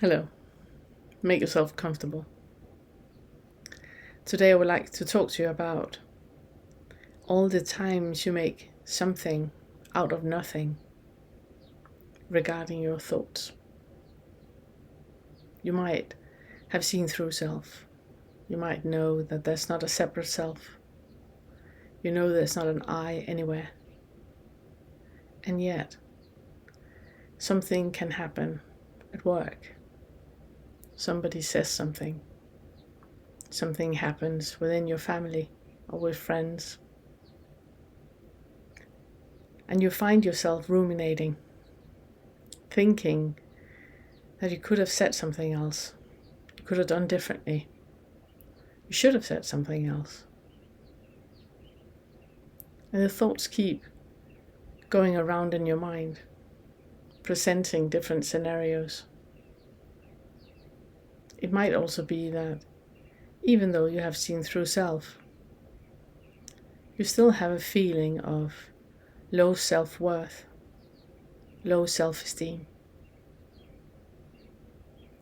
Hello, make yourself comfortable. Today I would like to talk to you about all the times you make something out of nothing regarding your thoughts. You might have seen through self. You might know that there's not a separate self. You know there's not an I anywhere. And yet, something can happen at work. Somebody says something. Something happens within your family or with friends. And you find yourself ruminating, thinking that you could have said something else. You could have done differently. You should have said something else. And the thoughts keep going around in your mind, presenting different scenarios. It might also be that even though you have seen through self, you still have a feeling of low self-worth, low self-esteem.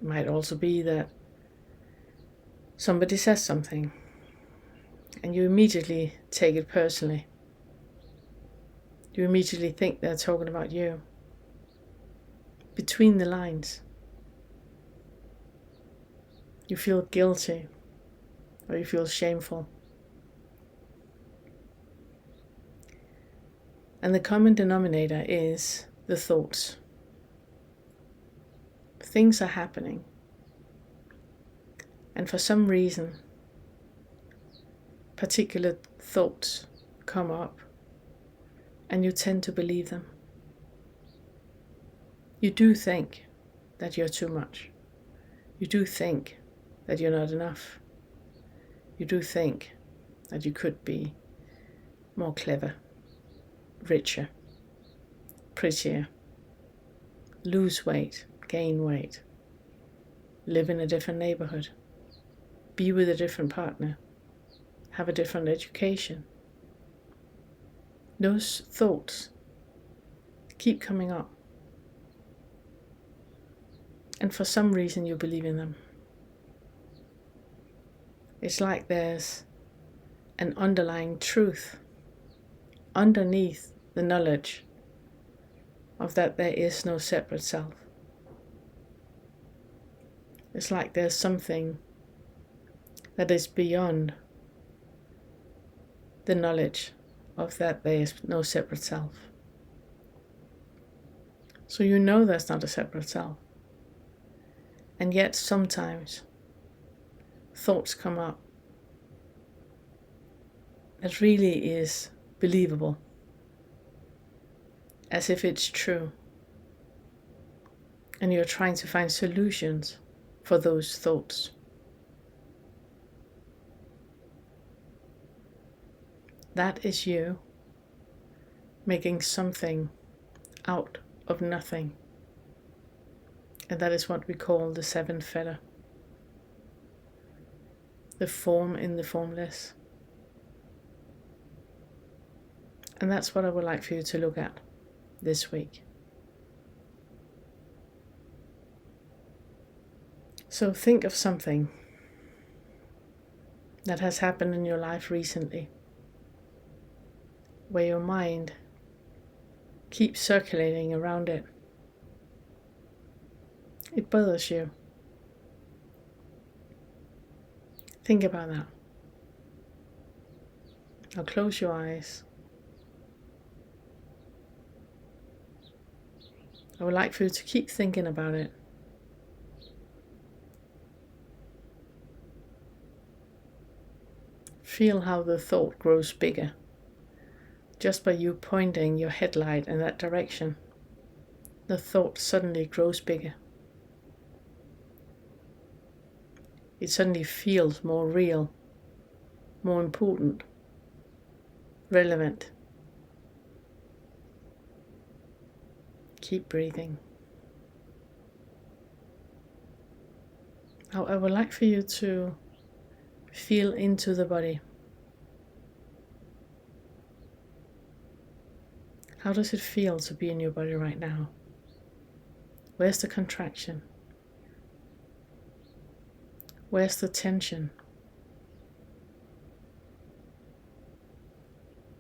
It might also be that somebody says something and you immediately take it personally. You immediately think they're talking about you. Between the lines, you feel guilty or you feel shameful. And the common denominator is the thoughts. Things are happening. And for some reason, particular thoughts come up and you tend to believe them. You do think that you're too much. You do think that you're not enough. You do think that you could be more clever, richer, prettier, lose weight, gain weight, live in a different neighborhood, be with a different partner, have a different education. Those thoughts keep coming up. And for some reason you believe in them. It's like there's an underlying truth underneath the knowledge of that there is no separate self. It's like there's something that is beyond the knowledge of that there is no separate self. So you know there's not a separate self. And yet sometimes thoughts come up that really is believable, as if it's true. And you're trying to find solutions for those thoughts. That is you making something out of nothing. And that is what we call the seventh fetter. The form in the formless. And that's what I would like for you to look at this week. So think of something that has happened in your life recently, where your mind keeps circulating around it. It bothers you. Think about that. Now close your eyes. I would like for you to keep thinking about it. Feel how the thought grows bigger, just by you pointing your headlight in that direction. The thought suddenly grows bigger. It suddenly feels more real, more important, relevant. Keep breathing. Now I would like for you to feel into the body. How does it feel to be in your body right now? Where's the contraction? Where's the tension?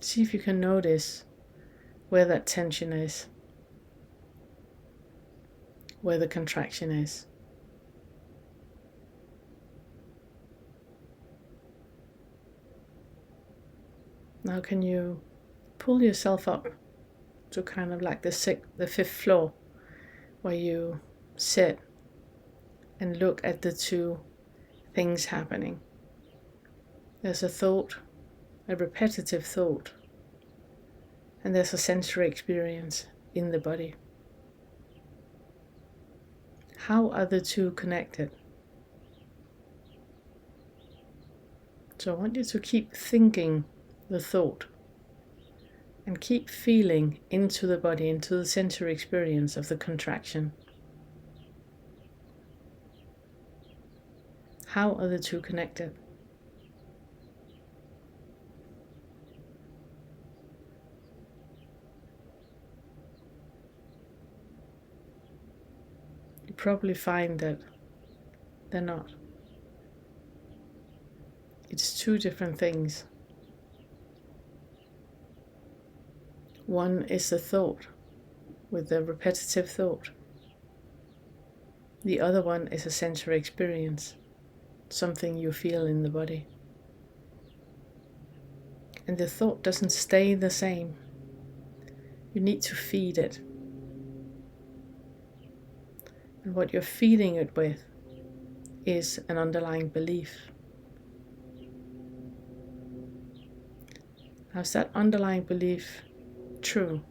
See if you can notice where that tension is, where the contraction is. Now can you pull yourself up to kind of like the fifth floor, where you sit and look at the two things happening. There's a thought, a repetitive thought, and there's a sensory experience in the body. How are the two connected? So I want you to keep thinking the thought and keep feeling into the body, into the sensory experience of the contraction. How are the two connected? You probably find that they're not. It's two different things. One is the thought, with the repetitive thought. The other one is a sensory experience, something you feel in the body. And the thought doesn't stay the same. You need to feed it. And what you're feeding it with is an underlying belief. Now, is that underlying belief true?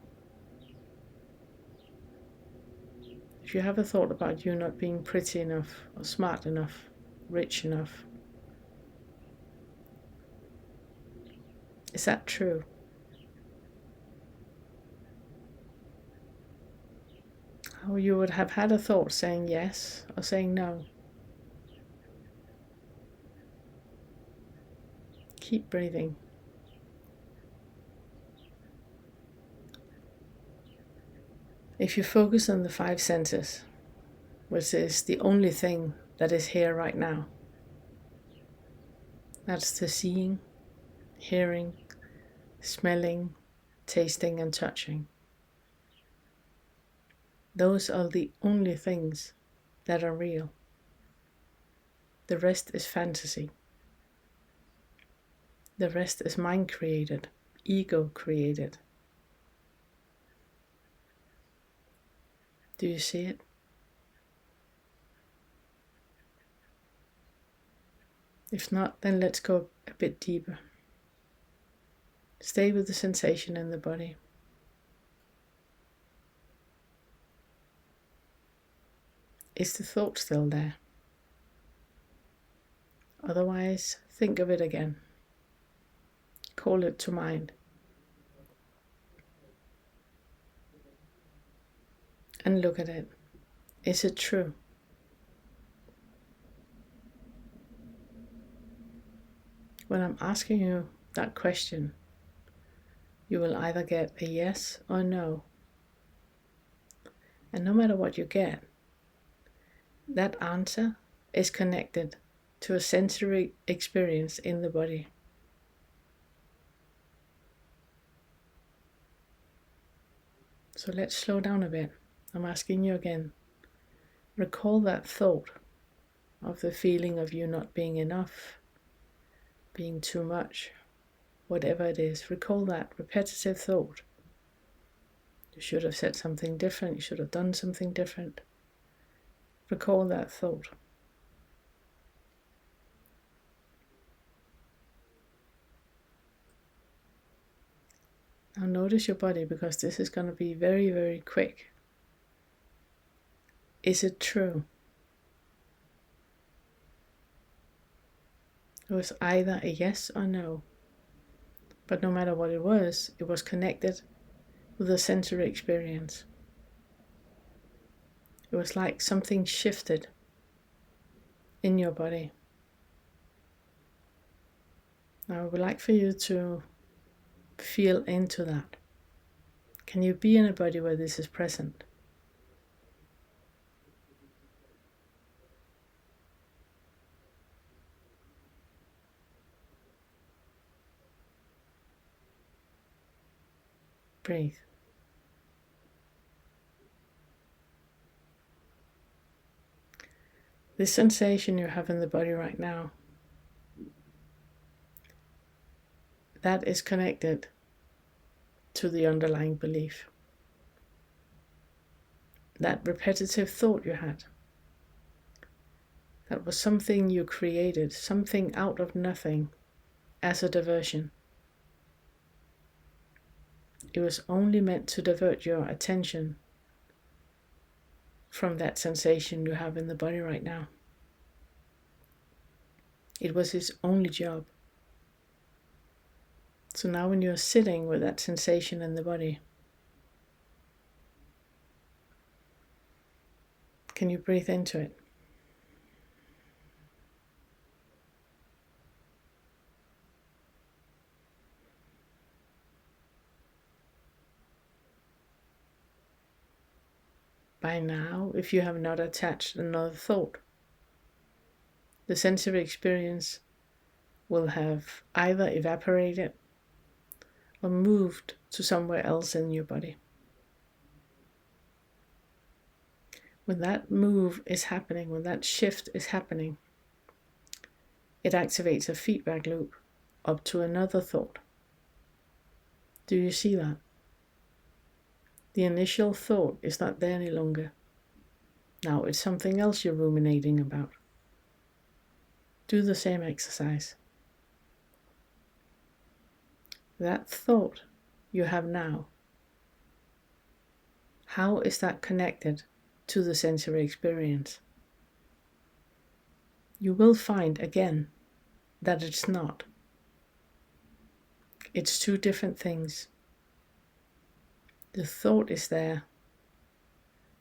If you have a thought about you not being pretty enough, or smart enough, rich enough, is that true? How you would have had a thought saying yes or saying no. Keep breathing. If you focus on the five senses, which is the only thing that is here right now, that's the seeing, hearing, smelling, tasting, and touching. Those are the only things that are real. The rest is fantasy. The rest is mind created, ego created. Do you see it? If not, then let's go a bit deeper. Stay with the sensation in the body. Is the thought still there? Otherwise, think of it again. Call it to mind. And look at it. Is it true? When I'm asking you that question, you will either get a yes or no. And no matter what you get, that answer is connected to a sensory experience in the body. So let's slow down a bit. I'm asking you again. Recall that thought of the feeling of you not being enough, being too much, whatever it is. Recall that repetitive thought. You should have said something different. You should have done something different. Recall that thought. Now notice your body, because this is going to be very, very quick. Is it true? It was either a yes or no. But no matter what it was connected with a sensory experience. It was like something shifted in your body. Now I would like for you to feel into that. Can you be in a body where this is present? Breathe. This sensation you have in the body right now, that is connected to the underlying belief. That repetitive thought you had, that was something you created, something out of nothing as a diversion. It was only meant to divert your attention from that sensation you have in the body right now. It was its only job. So now when you're sitting with that sensation in the body, can you breathe into it? By now, if you have not attached another thought, the sensory experience will have either evaporated or moved to somewhere else in your body. When that move is happening, when that shift is happening, it activates a feedback loop up to another thought. Do you see that? The initial thought is not there any longer. Now it's something else you're ruminating about. Do the same exercise. That thought you have now, how is that connected to the sensory experience? You will find again that it's not. It's two different things. The thought is there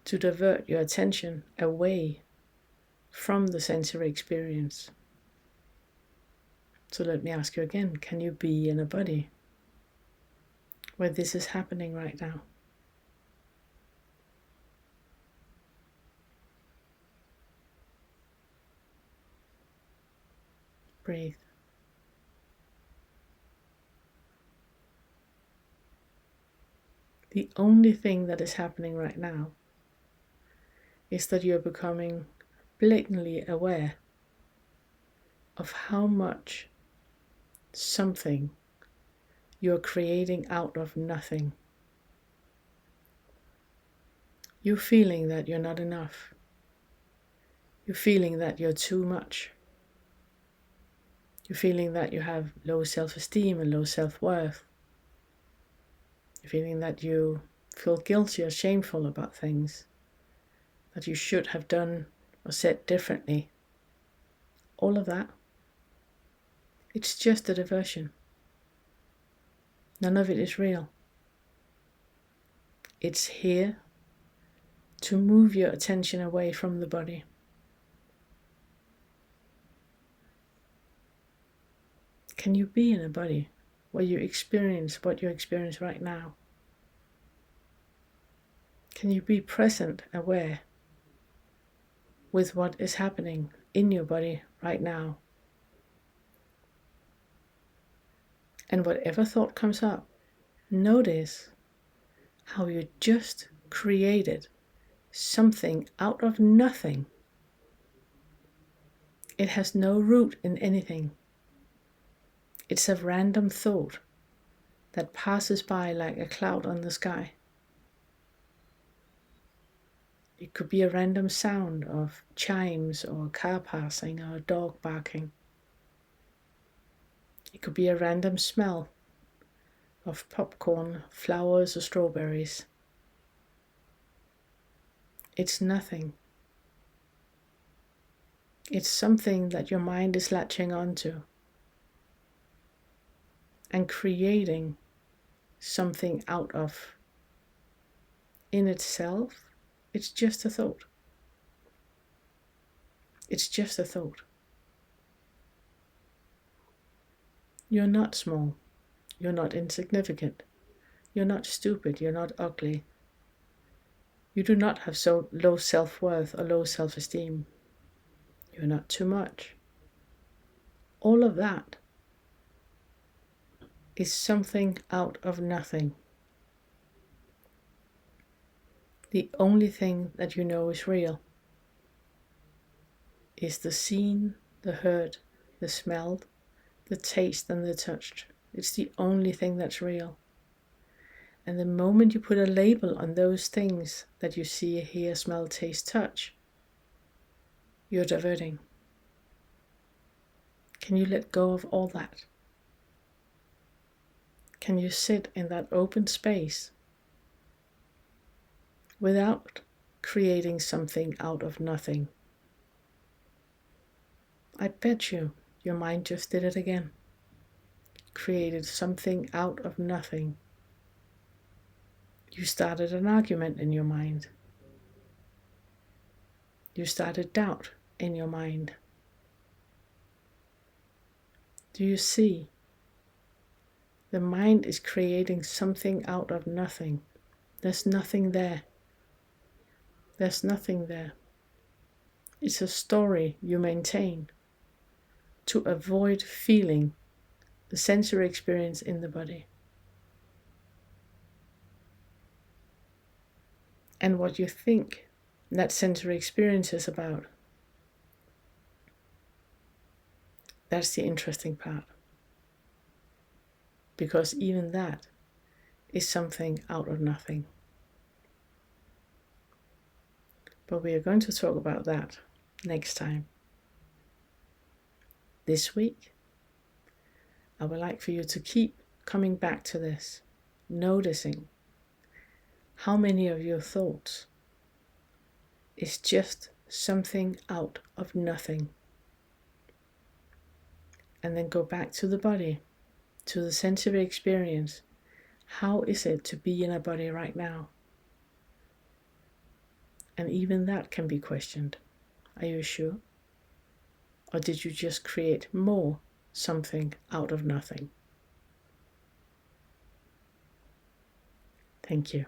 to divert your attention away from the sensory experience. So let me ask you again, can you be in a body where this is happening right now? Breathe. The only thing that is happening right now is that you're becoming blatantly aware of how much something you're creating out of nothing. You're feeling that you're not enough. You're feeling that you're too much. You're feeling that you have low self-esteem and low self-worth. You're feeling that you feel guilty or shameful about things that you should have done or said differently. All of that, it's just a diversion. None of it is real. It's here to move your attention away from the body. Can you be in a body where you experience what you experience right now? Can you be present, aware with what is happening in your body right now? And whatever thought comes up, notice how you just created something out of nothing. It has no root in anything. It's a random thought that passes by like a cloud on the sky. It could be a random sound of chimes or a car passing or a dog barking. It could be a random smell of popcorn, flowers or strawberries. It's nothing. It's something that your mind is latching onto and creating something out of. In itself, it's just a thought. It's just a thought. You're not small. You're not insignificant. You're not stupid. You're not ugly. You do not have so low self-worth or low self-esteem. You're not too much. All of that is something out of nothing. The only thing that you know is real is the seen, the heard, the smelled, the taste and the touched. It's the only thing that's real. And the moment you put a label on those things that you see, hear, smell, taste, touch, you're diverting. Can you let go of all that? Can you sit in that open space without creating something out of nothing? I bet you your mind just did it again. Created something out of nothing. You started an argument in your mind. You started doubt in your mind. Do you see? The mind is creating something out of nothing. There's nothing there. There's nothing there. It's a story you maintain to avoid feeling the sensory experience in the body. And what you think that sensory experience is about. That's the interesting part. Because even that is something out of nothing. But we are going to talk about that next time. This week, I would like for you to keep coming back to this, noticing how many of your thoughts is just something out of nothing. And then go back to the body, to the sensory experience. How is it to be in a body right now? And even that can be questioned. Are you sure? Or did you just create more something out of nothing? Thank you.